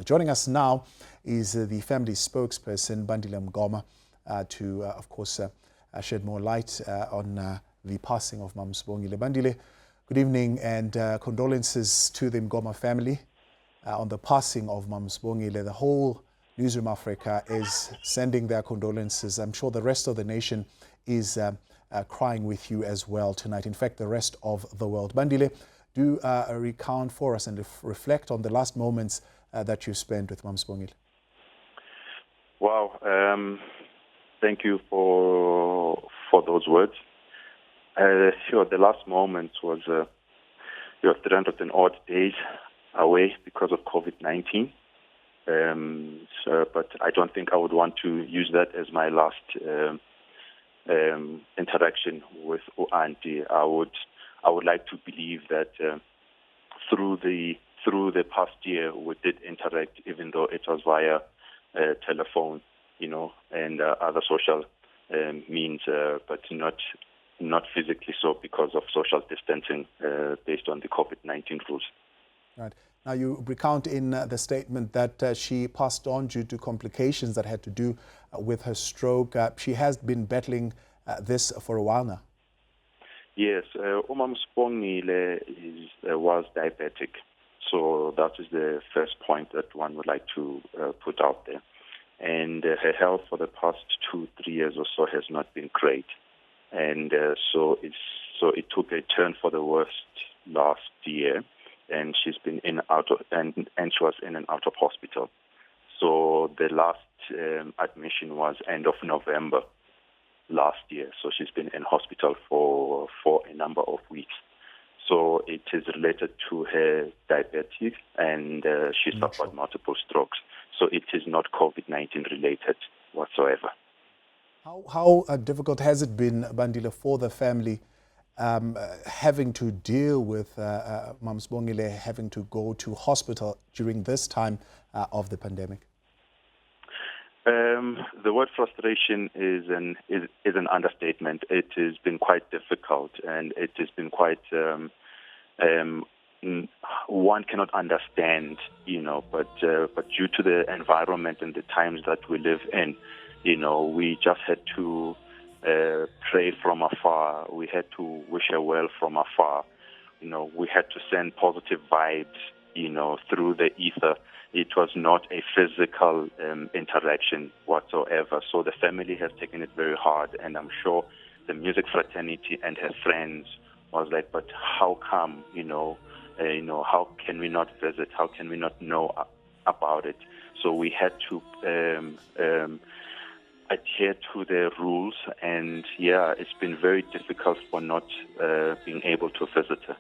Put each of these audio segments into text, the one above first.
Joining us now is the family spokesperson, Bandile Mngoma, to, of course, shed more light on the passing of Mam Sibongile. Bandile, good evening and condolences to the Mngoma family on the passing of Mam Sibongile. The whole Newzroom Afrika is sending their condolences. I'm sure the rest of the nation is crying with you as well tonight. In fact, the rest of the world. Bandile, do recount for us and reflect on the last moments that you spent with Mam Sibongile. Wow, thank you for those words. Sure, the last moment was 300 and odd days away because of COVID-19. But I don't think I would want to use that as my last interaction with Auntie. I would like to believe that through the past year we did interact, even though it was via telephone, and other social means, but not physically so because of social distancing based on the COVID-19 rules. Right. Now you recount in the statement that she passed on due to complications that had to do with her stroke. She has been battling this for a while now. Yes, Mam Sibongile was diabetic. So that is the first point that one would like to put out there. And her health for the past 2-3 years or so has not been great. And so it took a turn for the worst last year. And she's been in and she was in and out of hospital. So the last admission was end of November last year. So she's been in hospital for a number of weeks. So it is related to her diabetes, and she suffered multiple strokes. So it is not COVID-19 related whatsoever. How difficult has it been, Bandile, for the family having to deal with Mam Sibongile having to go to hospital during this time of the pandemic? The word frustration is an understatement. It has been quite difficult, and it has been quite one cannot understand, but due to the environment and the times that we live in, we just had to pray from afar. We had to wish her well from afar. We had to send positive vibes, through the ether. It was not a physical interaction whatsoever. So the family has taken it very hard, and I'm sure the music fraternity and her friends was like, but how come, how can we not visit? How can we not know about it? So we had to adhere to the rules, and it's been very difficult for not being able to visit her.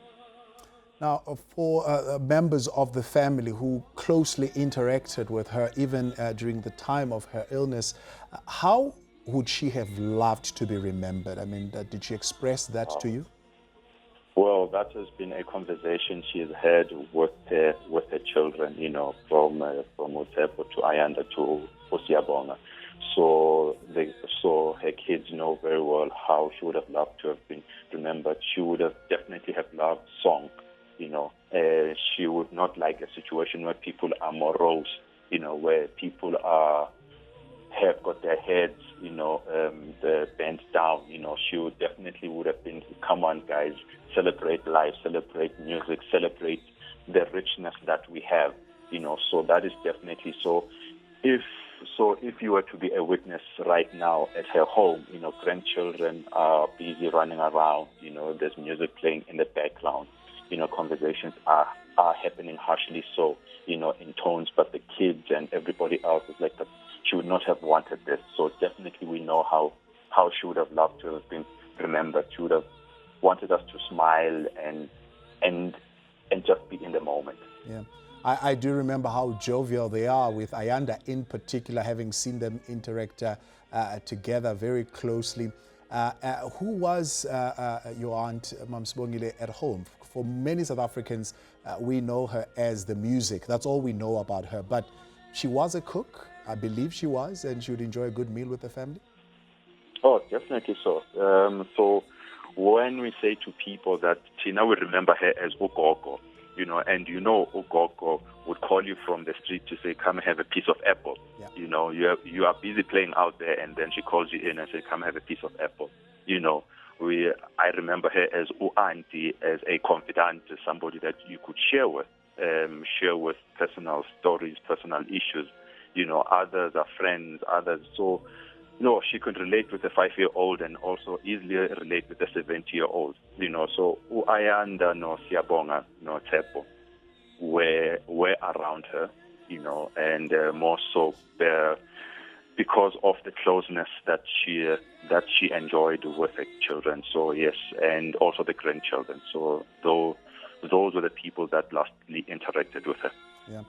Now, for members of the family who closely interacted with her, even during the time of her illness, how would she have loved to be remembered? I mean, did she express that to you? Well, that has been a conversation she has had with her children, from Utepo to Ayanda to Osiabonga. So her kids know very well how she would have loved to have been remembered. She would have definitely have loved song. She would not like a situation where people are morose, where people have got their heads, bent down. She would definitely would have been, come on, guys, celebrate life, celebrate music, celebrate the richness that we have. So that is definitely so. If you were to be a witness right now at her home, grandchildren are busy running around. There's music playing in the background. Conversations are happening harshly so, in tones, but the kids and everybody else is like that. She would not have wanted this. So definitely we know how she would have loved to have been remembered. She would have wanted us to smile and just be in the moment. Yeah. I do remember how jovial they are with Ayanda in particular, having seen them interact together very closely. Who was your aunt, Mam Sibongile, at home? For many South Africans, we know her as the music. That's all we know about her. But she was a cook, I believe she was, and she would enjoy a good meal with the family? Oh, definitely so. So when we say to people that Tina will remember her as Ugogo, and Ugogo would call you from the street to say, come have a piece of apple. Yeah. You are busy playing out there, and then she calls you in and says, come have a piece of apple. I remember her as auntie, as a confidant, somebody that you could share with personal stories, personal issues. Others are friends, others. So, she could relate with a 5-year-old and also easily relate with a 70-year-old. So Ayanda, no Siyabonga, no Tepo were around her, and more so because of the closeness that she enjoyed with her children. So yes, and also the grandchildren. So those were the people that lastly interacted with her. Yeah.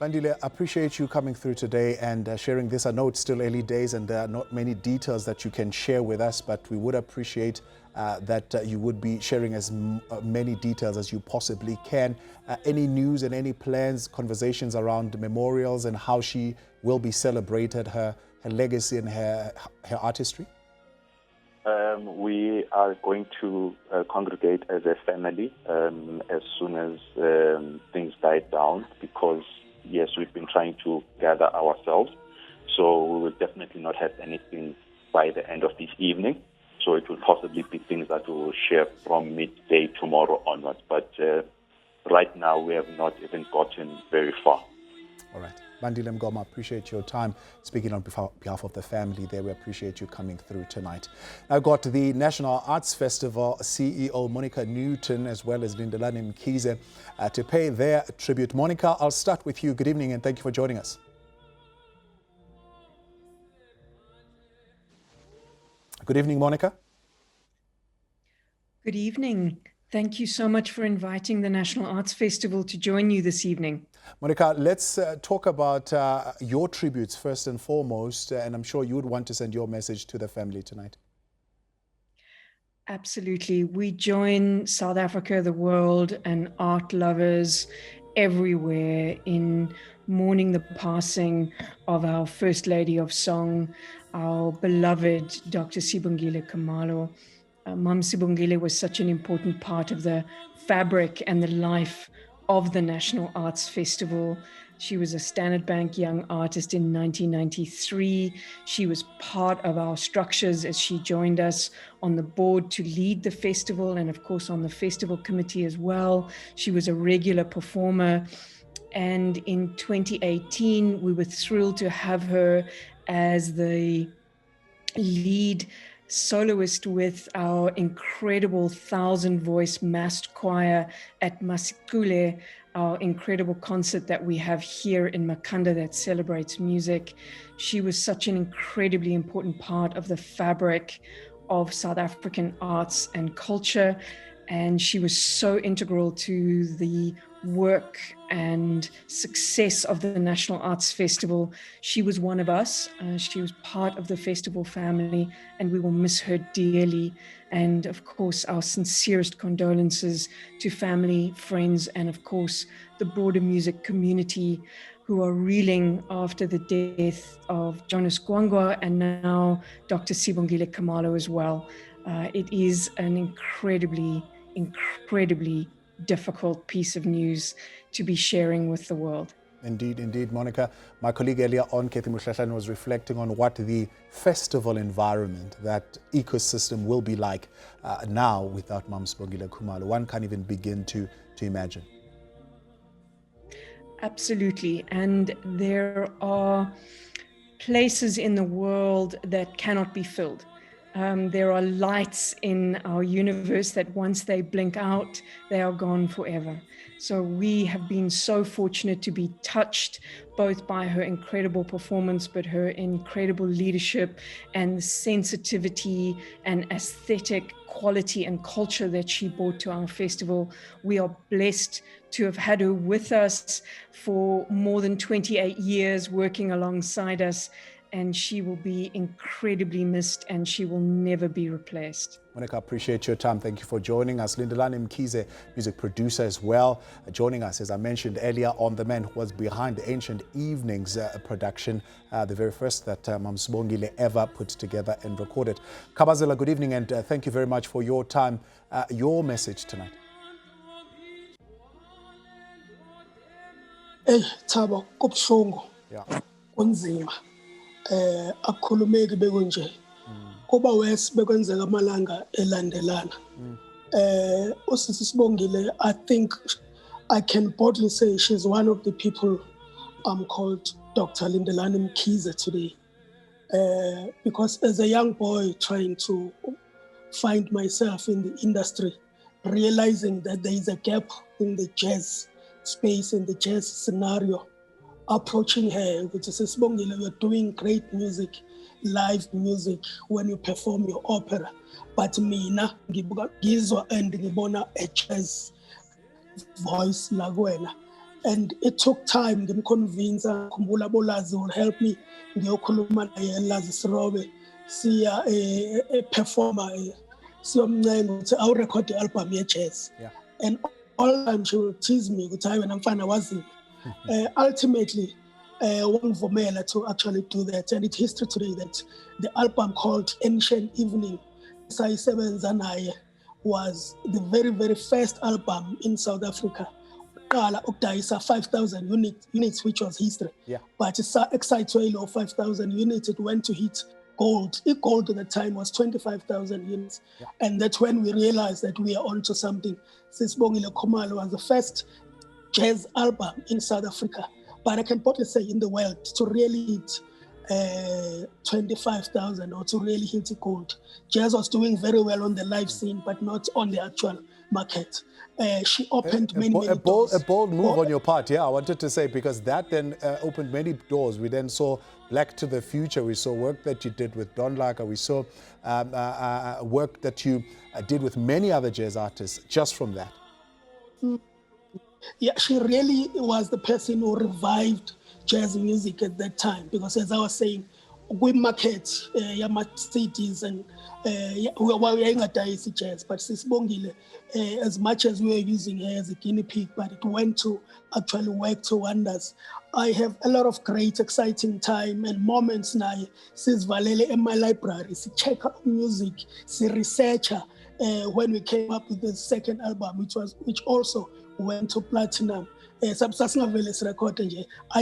Bandile, I appreciate you coming through today and sharing this. I know it's still early days and there are not many details that you can share with us, but we would appreciate that you would be sharing as many details as you possibly can. Any news and any plans, conversations around memorials and how she will be celebrated, her legacy and her artistry? We are going to congregate as a family as soon as things die down, because yes, we've been trying to gather ourselves, so we will definitely not have anything by the end of this evening. So it will possibly be things that we will share from midday tomorrow onwards. But right now, we have not even gotten very far. All right. Bandile Mkhize, appreciate your time. Speaking on behalf of the family there, we appreciate you coming through tonight. I've got the National Arts Festival CEO Monica Newton as well as Lindelani Mkhize to pay their tribute. Monica, I'll start with you. Good evening and thank you for joining us. Good evening, Monica. Good evening. Thank you so much for inviting the National Arts Festival to join you this evening. Monica, let's talk about your tributes first and foremost, and I'm sure you would want to send your message to the family tonight. Absolutely. We join South Africa, the world, and art lovers everywhere in mourning the passing of our First Lady of Song, our beloved Dr. Sibongile Khumalo. Mom Sibongile was such an important part of the fabric and the life of the National Arts Festival. She was a Standard Bank Young Artist in 1993. She was part of our structures as she joined us on the board to lead the festival and of course on the festival committee as well. She was a regular performer. And in 2018, we were thrilled to have her as the lead soloist with our incredible 1,000-voice massed choir at Masikule, our incredible concert that we have here in Makanda that celebrates music. She was such an incredibly important part of the fabric of South African arts and culture, and she was so integral to the work and success of the National Arts Festival. She was one of us. She was part of the festival family, and we will miss her dearly. And of course, our sincerest condolences to family, friends, and of course, the broader music community who are reeling after the death of Jonas Gwangwa and now Dr. Sibongile Khumalo as well. It is an incredibly difficult piece of news to be sharing with the world. Indeed, Monica. My colleague earlier on, Kathy Mushashan, was reflecting on what the festival environment, that ecosystem will be like now without Mom Sibongile Khumalo. One can't even begin to imagine. Absolutely. And there are places in the world that cannot be filled. There are lights in our universe that once they blink out, they are gone forever. So we have been so fortunate to be touched both by her incredible performance, but her incredible leadership and sensitivity and aesthetic quality and culture that she brought to our festival. We are blessed to have had her with us for more than 28 years, working alongside us. And she will be incredibly missed and she will never be replaced. Monica, I appreciate your time. Thank you for joining us. Lindelani Mkhize, music producer as well, joining us, as I mentioned earlier, on the man who was behind the Ancient Evenings production, the very first that Mom Sibongile ever put together and recorded. Kabazela, good evening and thank you very much for your time. Your message tonight. Thabo kubuhlungu Yeah. kunzima akukhulumeki bekunje kuba wes bekwenzeka amalanga elandelana usisi Sibongile, I think I can boldly say she's one of the people called Dr. Lindelani Mkhize today, because as a young boy trying to find myself in the industry, realizing that there is a gap in the jazz space, in the jazz scenario, approaching her, which is Sibongile, you're doing great music, live music when you perform your opera, but mina ngizwa and ngibona a jazz voice la kuwena. And it took time ngimconvince Khumbula Bolazi will help me ngiyokhuluma naye Lazi Sirobe siya performer siyomncenga ukuthi awu record album ye jazz. And all time she will tease me ukuthi hayi wena mfana wazi. Ultimately wangivumela to actually do that, and it's history today that the album called Ancient Evening sayisebenza naye was the very first album in South Africa. Qala ukudayisa 5,000 units, which was history. But it's excited of 5,000 units, it went to hit gold. Gold at the time was 25,000 units. And that's when we realized that we are onto something. Sibongile Khumalo was the first jazz album in South Africa, but I can probably say in the world, to really hit 25,000 or to really hit gold. Jazz was doing very well on the live scene, but not on the actual market. She opened many doors. A bold move on your part, I wanted to say, because that then opened many doors. We then saw Black to the Future. We saw work that you did with Don Laka. We saw work that you did with many other jazz artists just from that. Yeah, she really was the person who revived jazz music at that time, because as I was saying, we market CDs and we ain't jazz, but Sibongile, as much as we were using her as a guinea pig, but it went to actually work to wonders. I have a lot of great, exciting time and moments now. Since Valele in my library, she check out music, she researcher. When we came up with the second album, which also went to platinum. I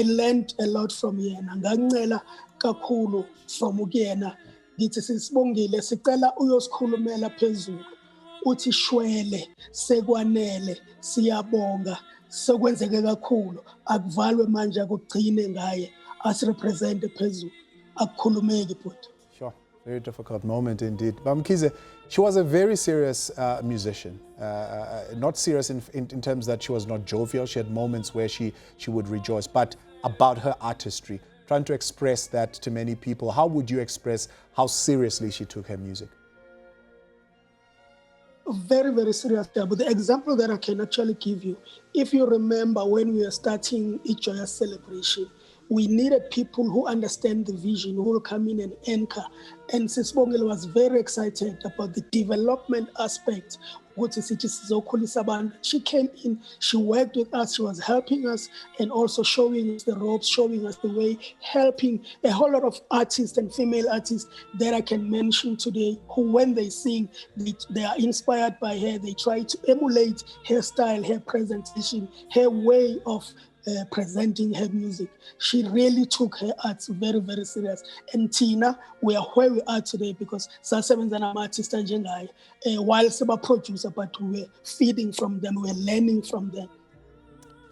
learned a lot from yena. Ngancela kakhulu from uyena. Ngithi Sibongile sicela uyosikhulumela phezulu. Uthi shwele sekwanele siyabonga sekwenzeke kakhulu akuvalwe manje akugcine ngaye asirepresente phezulu akukhulumeki bhuti. Sure, very difficult moment indeed. Mkhize, she was a very serious musician. Not serious in terms that she was not jovial. She had moments where she would rejoice, but about her artistry, trying to express that to many people. How would you express how seriously she took her music? Very serious. But the example that I can actually give you, if you remember when we were starting Joyous Celebration, we needed people who understand the vision, who will come in and anchor. And Sibongile was very excited about the development aspect. She came in, she worked with us, she was helping us and also showing us the ropes, showing us the way, helping a whole lot of artists and female artists that I can mention today, who when they sing, they are inspired by her, they try to emulate her style, her presentation, her way of presenting her music. She really took her arts very serious. And Tina, we are where we are today because sasebenza artists njengaye, while seba producer, but we're feeding from them, we're learning from them.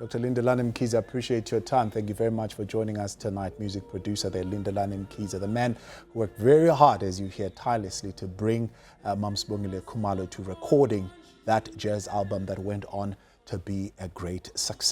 Dr. Lindelani Mkhize, I appreciate your time. Thank you very much for joining us tonight. Music producer there, Lindelani Mkhize, the man who worked very hard, as you hear, tirelessly to bring Sibongile Khumalo to recording that jazz album that went on to be a great success.